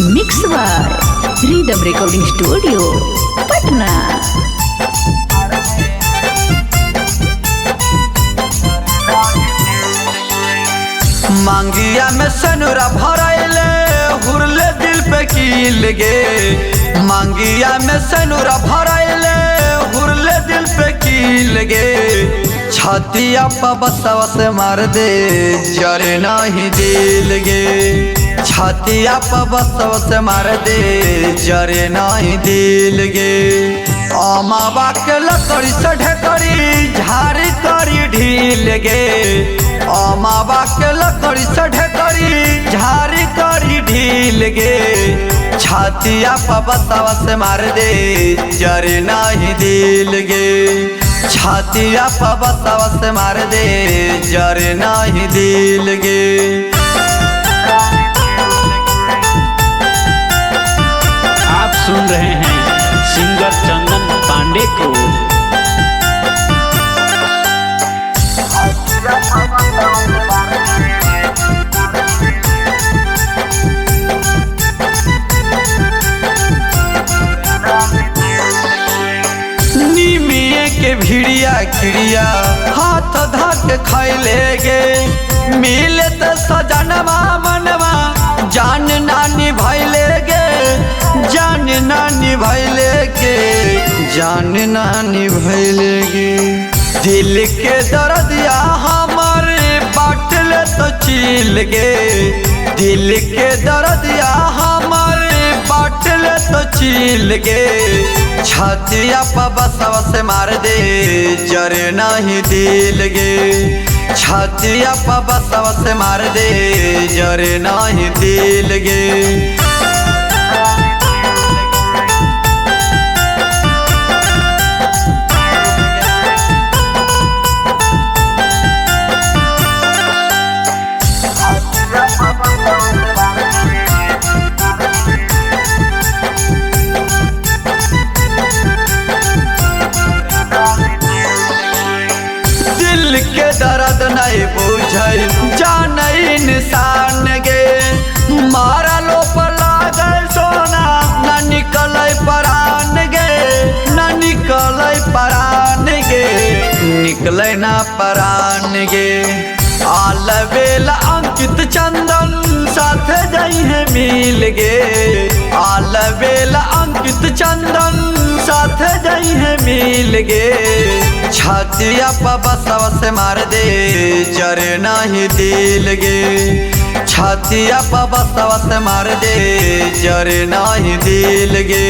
Mix by rhythm recording studio Patna. मांगिया में सनुरा भराइले हुरले दिल पे कील गे। मांगिया में सनुरा भराइले हुरले दिल पे कील गे। छातिया पा बसवा से मार दे जरे नहीं दिल गे। छातिया पा बसवा से मार दे जरे नहीं दिल गे। अमावा के लकड़ी से ढेकड़ी झाड़ी करी ढील गे। अमावा के लकड़ी से ढेकड़ी झाड़ी करी ढील गे। छातिया पा बसवा से मार दे जरे नहीं दिल गे। छातिया पा बसवा से मार दे जरे नहीं दिल गे। आप सुन रहे हैं सिंगर चंदन पांडे को। नीमिये के भिड़िया खिड़िया हाथ धाके खैले गे। मिले तो सजनवा मनवा जान नानी भैले गे। जान नानी भैले गे। जान नानी भैले गे। दिल के दर्दिया हमारे बाटले तो चील गे। दिल के दर्दिया हमारे बाटले तो चील गे। छातिया पा बसवा से मार दे जरे नहीं दिल गे। छातिया पा बसवा से मार दे जरे नहीं दिल गे। दिल के दर्द नहीं बुझल जान इंसान गे। मारा लो पर लागल सोना न निकल परान गे। न निकल परान गे। निकल ना परान गे। आल बेला अंकित चंदन साथ जाई है मिल गे। आल बेला अंकित चंदन साथ जाई है मिल गे। छातिया पा बसवा से मार दे जरे नहीं दिल गे। छातिया पा बसवा से मार दे जरे नहीं दिल गे।